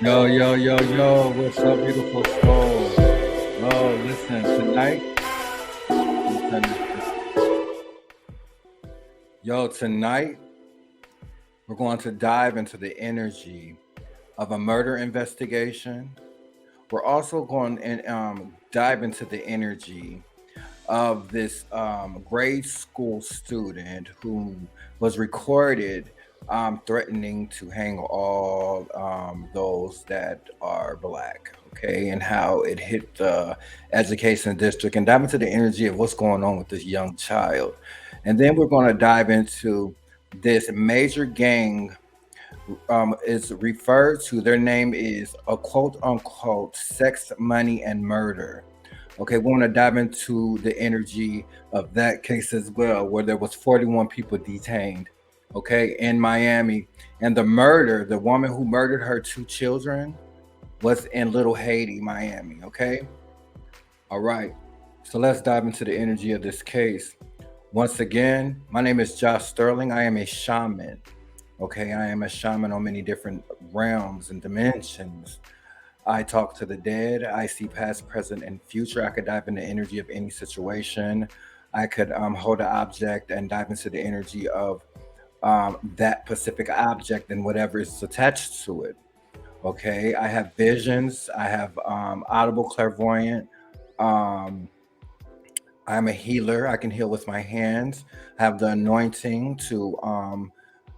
Yo, yo, yo, yo, what's up, beautiful soul? Yo, listen, tonight, let me turn tonight, we're going to dive into the energy of a murder investigation. We're also going to dive into the energy of this grade school student who was recorded threatening to hang all those that are black, okay, and how it hit the education district, and dive into the energy of what's going on with this young child. And then we're going to dive into this major gang is referred to, their name is a quote unquote sex, money, and murder. Okay, we want to dive into the energy of that case as well, where there was 41 people detained, okay, in Miami. And the murder, the woman who murdered her two children was in Little Haiti, Miami, okay? All right. So let's dive into the energy of this case. Once again, my name is Josh Sterling. I am a shaman. Okay, I am a shaman on many different realms and dimensions. I talk to the dead. I see past, present, and future. I could dive into the energy of any situation. I could hold an object and dive into the energy of that specific object and whatever is attached to it. Okay, I have visions. I have audible clairvoyant. Um, I'm a healer. I can heal with my hands. I have the anointing to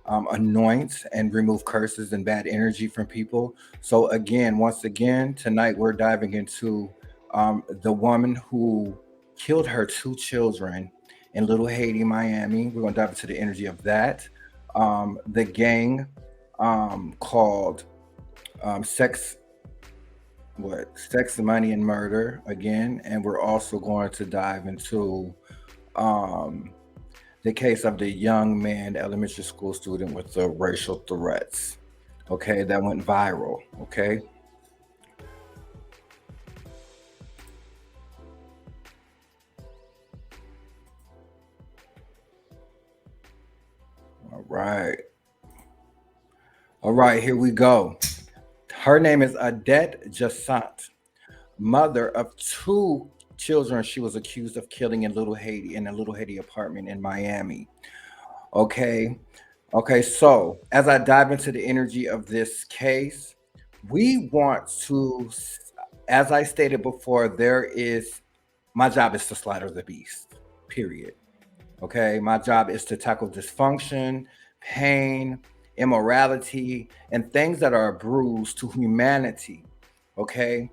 anoint and remove curses and bad energy from people. So again, once again, tonight we're diving into the woman who killed her two children in Little Haiti, Miami. We're going to dive into the energy of that. The gang called Sex, Sex, Money, and Murder again, and we're also going to dive into um, the case of the young man, the elementary school student with the racial threats. Okay, that went viral. Okay, all right, all right. Here we go. Her name is Adette Jassant, mother of two children she was accused of killing in Little Haiti, in a Little Haiti apartment in Miami. Okay, okay. So as I dive into the energy of this case, we want to, as I stated before, there is, my job is to slaughter the beast, period. Okay, my job is to tackle dysfunction, pain, immorality, and things that are a bruise to humanity. Okay,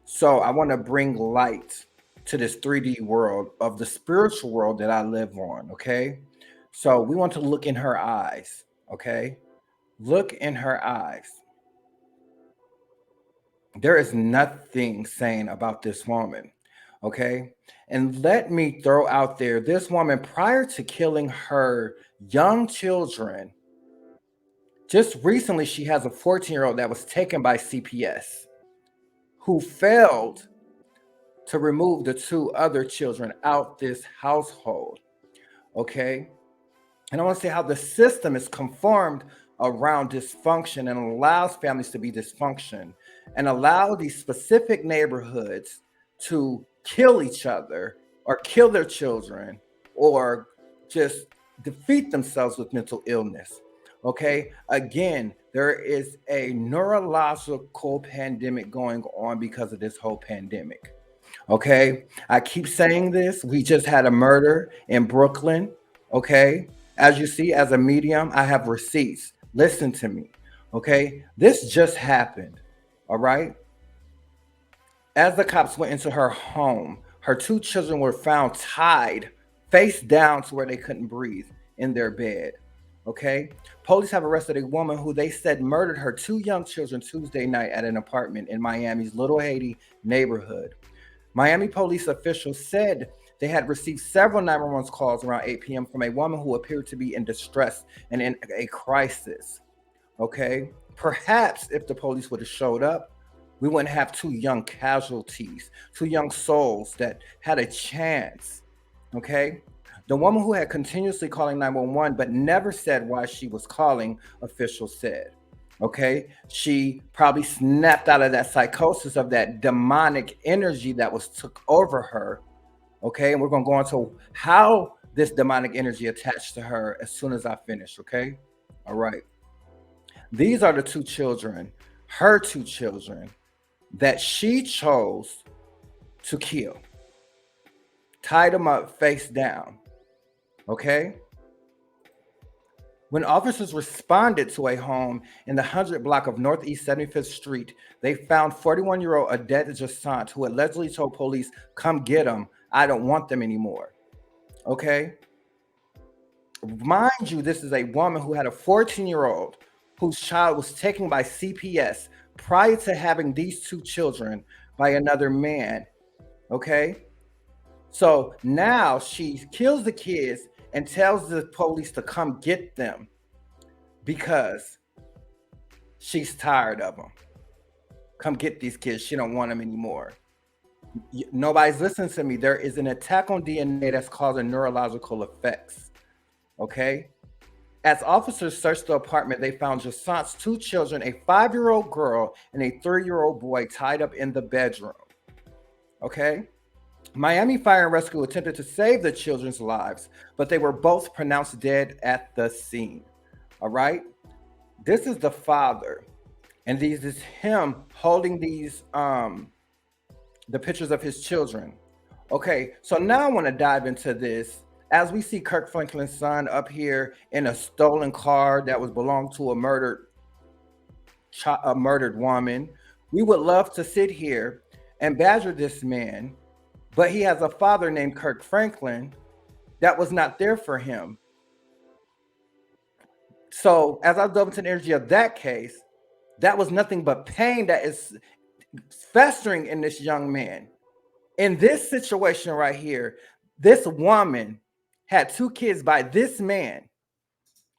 so I want to bring light to this 3D world of the spiritual world that I live on. Okay, so we want to look in her eyes. Okay, look in her eyes. There is nothing sane about this woman. Okay. And let me throw out there, this woman, prior to killing her young children, just recently she has a 14-year-old that was taken by CPS who failed to remove the two other children out this household. Okay. And I want to say how the system is conformed around dysfunction and allows families to be dysfunction and allow these specific neighborhoods to kill each other or kill their children or just defeat themselves with mental illness. Okay, again, there is a neurological pandemic going on because of this whole pandemic. Okay, I keep saying this. We just had a murder in Brooklyn. Okay, as you see, as a medium, I have receipts. Listen to me. Okay, this just happened. All right, as the cops went into her home, her two children were found tied face down to where they couldn't breathe in their bed. Okay, police have arrested a woman who they said murdered her two young children Tuesday night at an apartment in Miami's Little Haiti neighborhood. Miami police officials said they had received several 911 calls around 8 p.m. from a woman who appeared to be in distress and in a crisis. Okay. Perhaps if the police would have showed up, we wouldn't have two young casualties, two young souls that had a chance. Okay. The woman who had continuously calling 911 but never said why she was calling, officials said. Okay, she probably snapped out of that psychosis of that demonic energy that was took over her. Okay, and we're going to go into how this demonic energy attached to her as soon as I finish. Okay, all right. These are the two children, her two children, that she chose to kill. Tied them up face down. Okay. When officers responded to a home in the 100 block of Northeast 75th Street, they found 41-year-old Odette Jassant, who allegedly told police, "Come get them. I don't want them anymore." Okay. Mind you, this is a woman who had a 14-year-old whose child was taken by CPS prior to having these two children by another man. Okay. So now she kills the kids and tells the police to come get them because she's tired of them. Come get these kids. She don't want them anymore. Nobody's listening to me. There is an attack on DNA that's causing neurological effects. Okay. As officers searched the apartment, they found Jassant's two children, a 5-year-old girl and a 3-year-old boy, tied up in the bedroom. Okay. Miami Fire and Rescue attempted to save the children's lives, but they were both pronounced dead at the scene. All right. This is the father, and this is him holding these the pictures of his children. Okay, so now I want to dive into this. As we see Kirk Franklin's son up here in a stolen car that was belonged to a murdered woman, we would love to sit here and badger this man, but he has a father named Kirk Franklin that was not there for him. So as I dove into the energy of that case, that was nothing but pain that is festering in this young man. In this situation right here, this woman had two kids by this man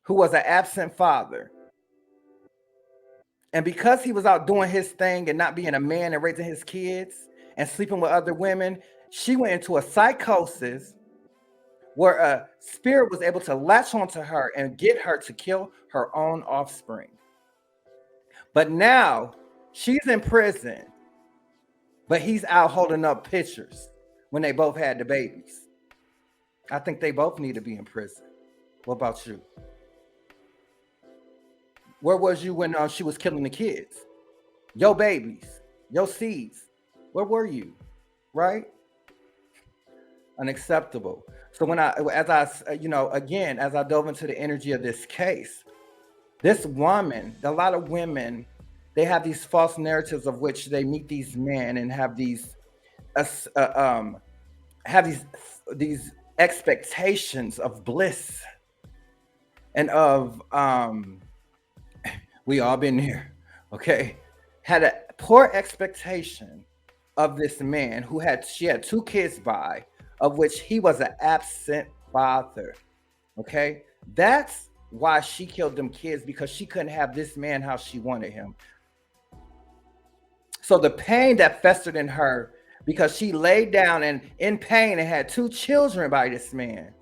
who was an absent father. And because he was out doing his thing and not being a man and raising his kids and sleeping with other women, she went into a psychosis where a spirit was able to latch onto her and get her to kill her own offspring. But now she's in prison, but he's out holding up pictures when they both had the babies. I think they both need to be in prison. What about you? Where was you when she was killing the kids? Your babies, your seeds. Where were you? Right? Unacceptable. So when as I dove into the energy of this case, this woman, a lot of women, they have these false narratives of which they meet these men and have these these expectations of bliss and of we all been there, okay? Had a poor expectation of this man who she had two kids by, of which he was an absent father. Okay, that's why she killed them kids, because she couldn't have this man how she wanted him. So the pain that festered in her, because she laid down and in pain and had two children by this man,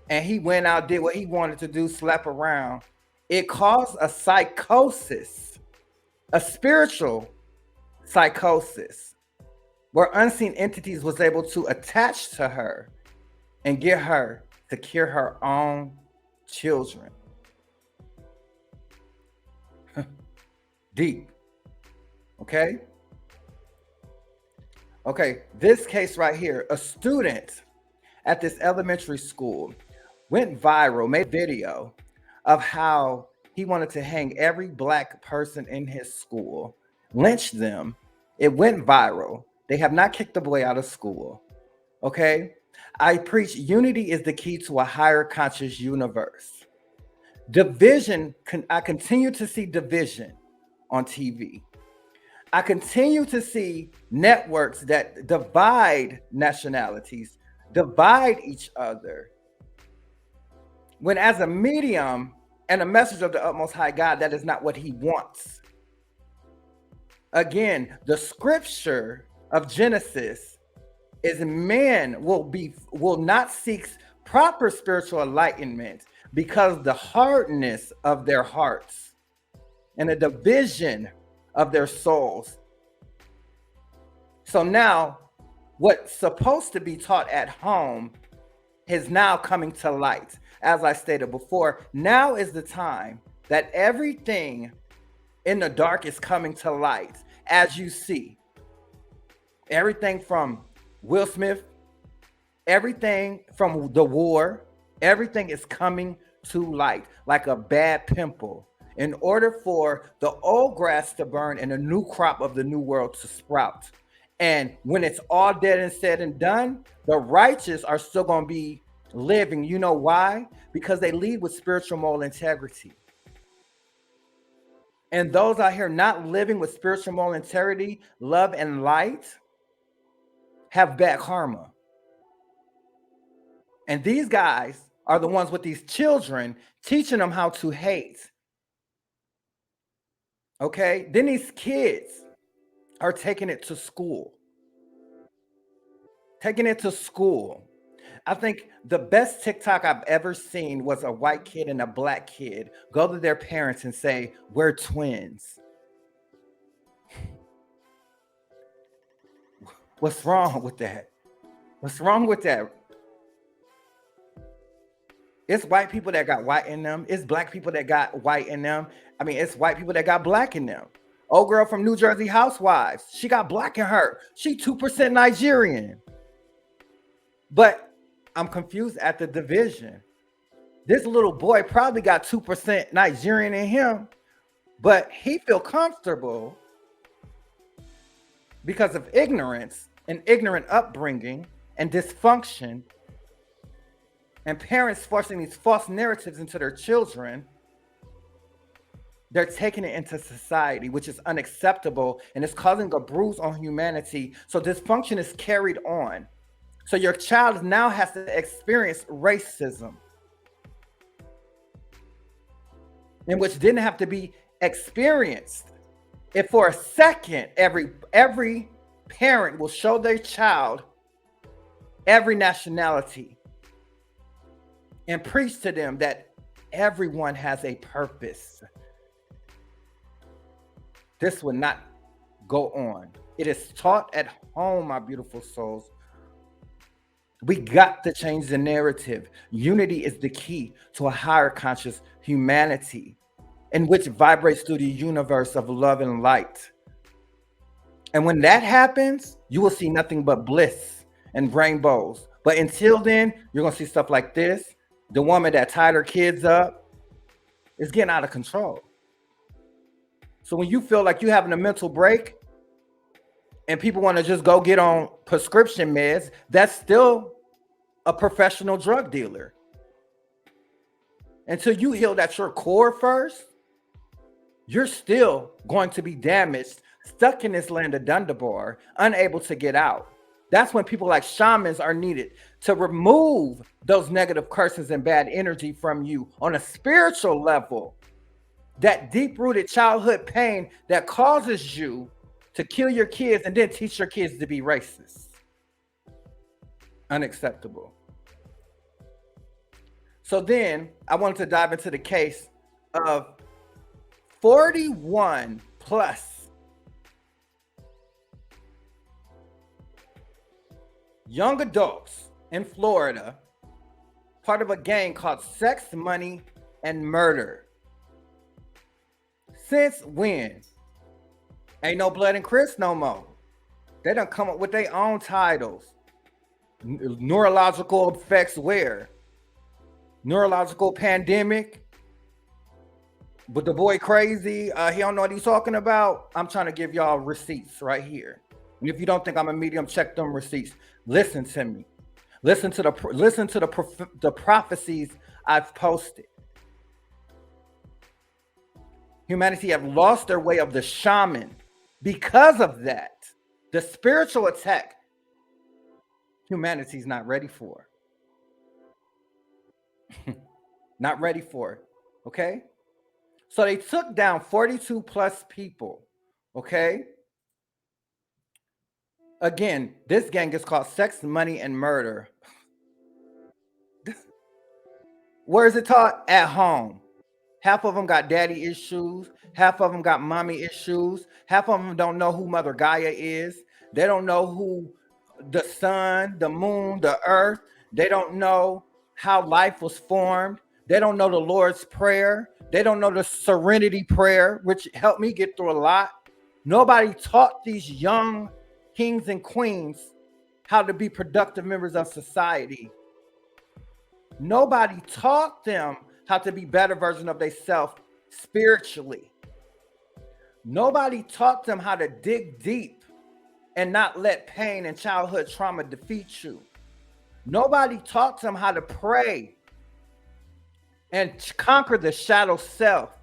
and he went out, did what he wanted to do, slap around, it caused a psychosis, a spiritual psychosis, where unseen entities was able to attach to her and get her to kill her own children. Deep. Okay? Okay, this case right here, a student at this elementary school went viral, made a video of how he wanted to hang every Black person in his school, lynch them. It went viral. They have not kicked the boy out of school. Okay? I preach unity is the key to a higher conscious universe. Division, I continue to see division on TV. I continue to see networks that divide nationalities, divide each other. When as a medium and a message of the utmost high God, that is not what he wants. Again, the scripture of Genesis is man will not seek proper spiritual enlightenment because the hardness of their hearts. and a division of their souls. So now, what's supposed to be taught at home is now coming to light. As I stated before, now is the time that everything in the dark is coming to light. As you see, everything from Will Smith, everything from the war, everything is coming to light like a bad pimple in order for the old grass to burn and a new crop of the new world to sprout. And when it's all dead and said and done, the righteous are still going to be living. You know why? Because they lead with spiritual moral integrity. And those out here not living with spiritual moral integrity, love, and light have bad karma. And these guys are the ones with these children teaching them how to hate. Okay? Then these kids are taking it to school. Taking it to school. I think the best TikTok I've ever seen was a white kid and a black kid go to their parents and say, "We're twins." What's wrong with that? What's wrong with that? It's white people that got white in them. It's black people that got white in them. I mean, it's white people that got black in them. Old girl from New Jersey Housewives, she got black in her. She 2% Nigerian. But I'm confused at the division. This little boy probably got 2% Nigerian in him, but he feel comfortable because of ignorance and ignorant upbringing and dysfunction and parents forcing these false narratives into their children. They're taking it into society, which is unacceptable, and it's causing a bruise on humanity. So dysfunction is carried on. So your child now has to experience racism, in which didn't have to be experienced. If for a second, every parent will show their child every nationality and preach to them that everyone has a purpose, this would not go on. It is taught at home, my beautiful souls. We got to change the narrative. Unity is the key to a higher conscious humanity in which vibrates through the universe of love and light. And when that happens, you will see nothing but bliss and rainbows. But until then, you're going to see stuff like this. The woman that tied her kids up is getting out of control. So when you feel like you're having a mental break and people want to just go get on prescription meds, that's still a professional drug dealer. Until you heal at your core first, you're still going to be damaged, stuck in this land of Dundabar, unable to get out. That's when people like shamans are needed to remove those negative curses and bad energy from you on a spiritual level. That deep-rooted childhood pain that causes you to kill your kids and then teach your kids to be racist. Unacceptable. So then I wanted to dive into the case of 41 plus young adults in Florida, part of a gang called Sex, Money, and Murder. Since when? Ain't no Blood and Chris no more. They done come up with their own titles. Neurological effects where? Neurological pandemic. But the boy crazy, he don't know what he's talking about. I'm trying to give y'all receipts right here. And if you don't think I'm a medium, check them receipts. Listen to me. Listen to the prophecies I've posted. Humanity have lost their way of the shaman because of that. The spiritual attack, humanity's not ready for. Not ready for it. Okay? So they took down 42 plus people. Okay? Again, this gang is called Sex, Money, and Murder. Where is it taught? At home. Half of them got daddy issues. Half of them got mommy issues. Half of them don't know who Mother Gaia is. They don't know who the sun, the moon, the earth. They don't know how life was formed. They don't know the Lord's Prayer. They don't know the Serenity Prayer, which helped me get through a lot. Nobody taught these young kings and queens how to be productive members of society. Nobody taught them how to be better version of themselves spiritually. Nobody taught them how to dig deep and not let pain and childhood trauma defeat you. Nobody taught them how to pray and conquer the shadow self.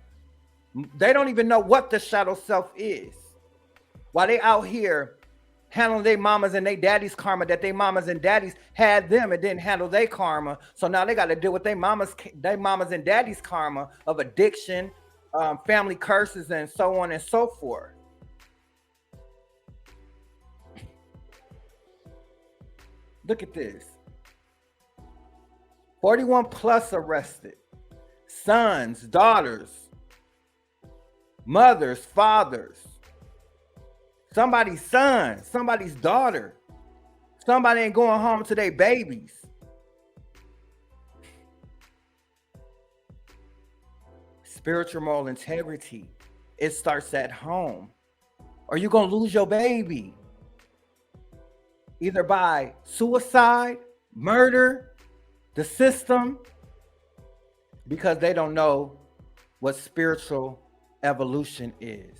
They don't even know what the shadow self is. While they out here handling their mamas and their daddies' karma that their mamas and daddies had them and didn't handle their karma. So now they got to deal with their mamas and daddies' karma of addiction, family curses, and so on and so forth. Look at this. 41 plus arrested. Sons, daughters, mothers, fathers. Somebody's son, somebody's daughter. Somebody ain't going home to their babies. Spiritual moral integrity. It starts at home. Or you're going to lose your baby. Either by suicide, murder, the system, because they don't know what spiritual evolution is.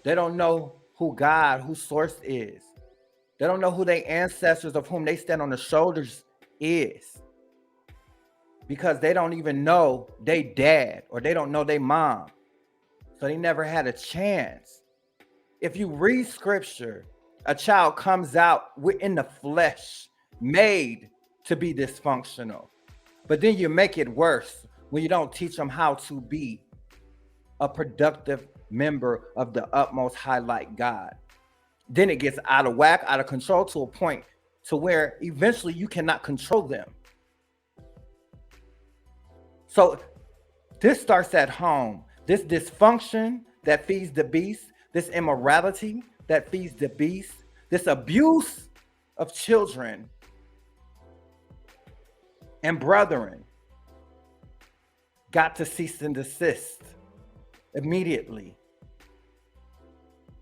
They don't know who God, who source is. They don't know who their ancestors of whom they stand on the shoulders is. Because they don't even know they dad or they don't know they mom. So they never had a chance. If you read scripture, a child comes out in the flesh, made to be dysfunctional. But then you make it worse when you don't teach them how to be a productive member of the utmost highlight God. Then it gets out of whack, out of control to a point to where eventually you cannot control them. So this starts at home. This dysfunction that feeds the beast, this immorality that feeds the beast, this abuse of children and brethren got to cease and desist immediately.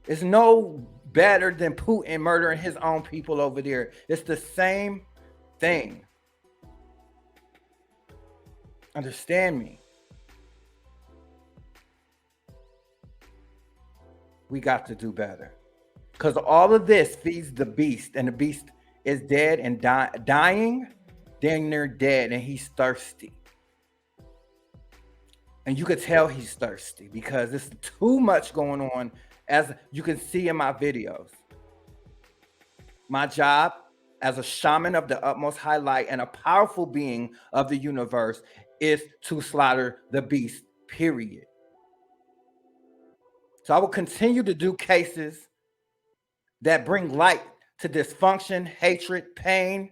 It's no better than Putin murdering his own people over there. It's the same thing. Understand me. We got to do better. Because all of this feeds the beast, and the beast is dead and dying, dang near dead, and he's thirsty. And you could tell he's thirsty because there's too much going on, as you can see in my videos. My job as a shaman of the utmost highlight and a powerful being of the universe is to slaughter the beast, period. So I will continue to do cases that bring light to dysfunction, hatred, pain,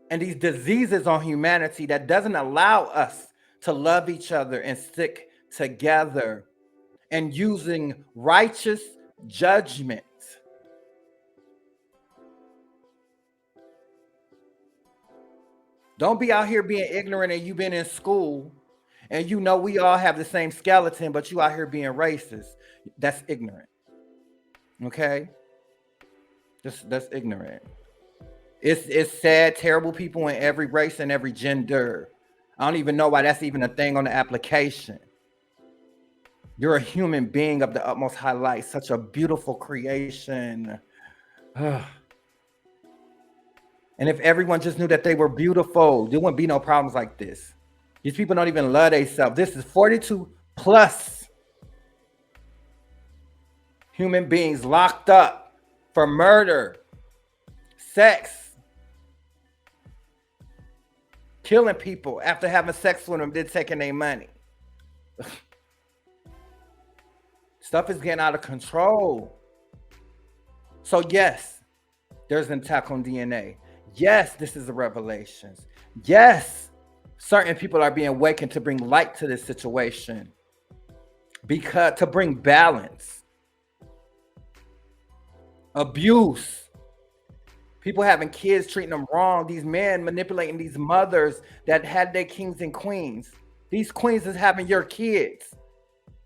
and these diseases on humanity that doesn't allow us to love each other and stick together, and using righteous judgment. Don't be out here being ignorant and you've been in school and you know we all have the same skeleton, but you out here being racist. That's ignorant. Okay? That's ignorant. It's sad, terrible people in every race and every gender. I don't even know why that's even a thing on the application. You're a human being of the utmost highlight, such a beautiful creation. And if everyone just knew that they were beautiful, there wouldn't be no problems like this. These people don't even love themselves. This is 42 plus human beings locked up for murder, sex, killing people after having sex with them, then taking their money. Stuff is getting out of control. So yes, there's an attack on DNA. Yes, this is the revelations. Yes, certain people are being awakened to bring light to this situation. because to bring balance, abuse, people having kids treating them wrong, these men manipulating these mothers that had their kings and queens. These queens is having your kids,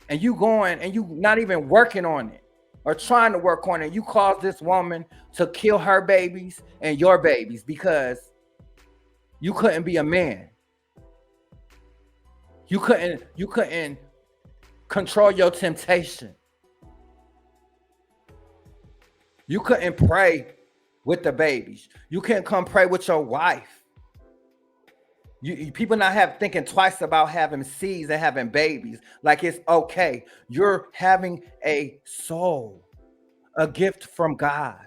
and you going and you not even working on it or trying to work on it. You cause this woman to kill her babies and your babies because you couldn't be a man. You couldn't control your temptation. You couldn't pray with the babies. You couldn't come pray with your wife. People not thinking twice about having seeds and having babies. Like it's okay. You're having a soul, a gift from God.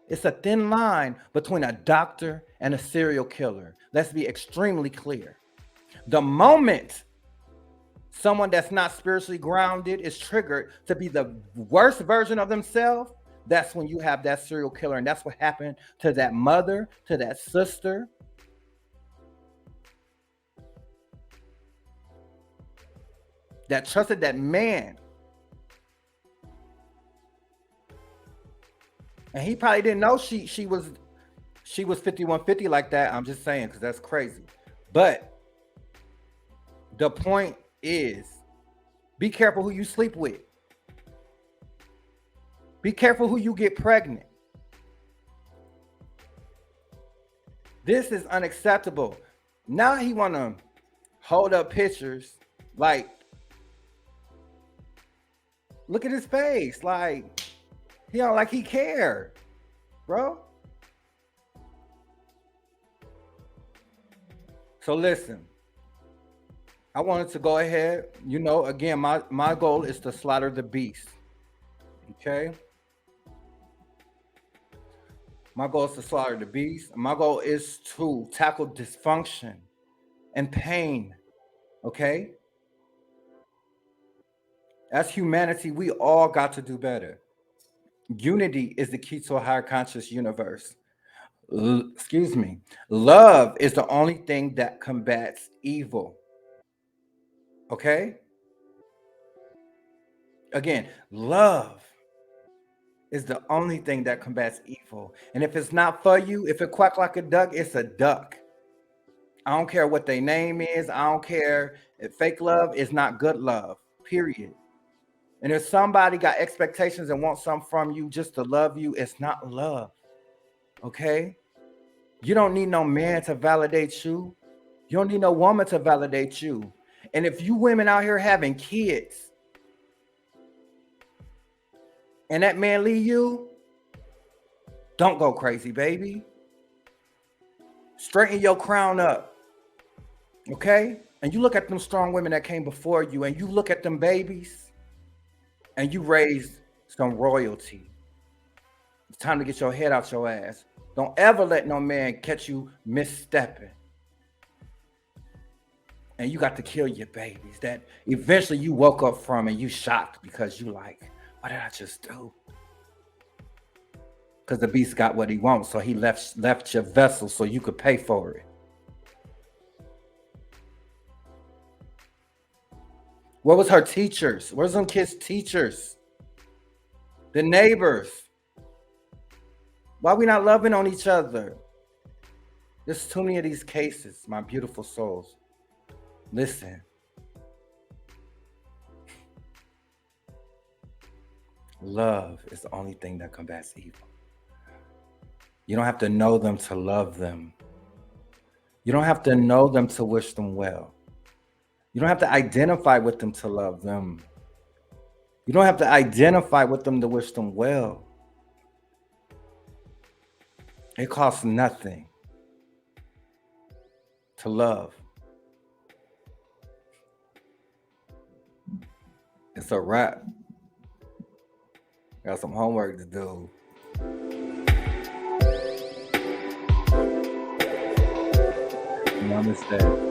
It's a thin line between a doctor and a serial killer. Let's be extremely clear. The moment someone that's not spiritually grounded is triggered to be the worst version of themselves, that's when you have that serial killer. And that's what happened to that mother, to that sister. That trusted that man. And he probably didn't know she was 5150 like that. I'm just saying, because that's crazy. But the point is, be careful who you sleep with. Be careful who you get pregnant. This is unacceptable. Now he want to hold up pictures like, look at his face, like he don't like he cared, bro. So listen, I wanted to go ahead. You know, again, my goal is to slaughter the beast. Okay. My goal is to slaughter the beast. My goal is to tackle dysfunction and pain. Okay. As humanity, we all got to do better. Unity is the key to a higher conscious universe. Excuse me. Love is the only thing that combats evil. Okay? Again, love is the only thing that combats evil. And if it's not for you, if it quack like a duck, it's a duck. I don't care what their name is. I don't care. If fake love is not good love, period. And if somebody got expectations and wants something from you just to love you, it's not love. Okay? You don't need no man to validate you. You don't need no woman to validate you. And if you women out here having kids and that man leave you, don't go crazy, baby. Straighten your crown up. Okay? And you look at them strong women that came before you, and you look at them babies, and you raised some royalty. It's time to get your head out your ass. Don't ever let no man catch you misstepping. And you got to kill your babies that eventually you woke up from and you shocked because you like, what did I just do? Because the beast got what he wants, so he left your vessel so you could pay for it. Where was her teachers? Where's them kids' teachers? The neighbors? Why we not loving on each other? There's too many of these cases, my beautiful souls. Listen. Love is the only thing that combats evil. You don't have to know them to love them. You don't have to know them to wish them well. You don't have to identify with them to love them. You don't have to identify with them to wish them well. It costs nothing to love. It's a wrap. Got some homework to do. Namaste.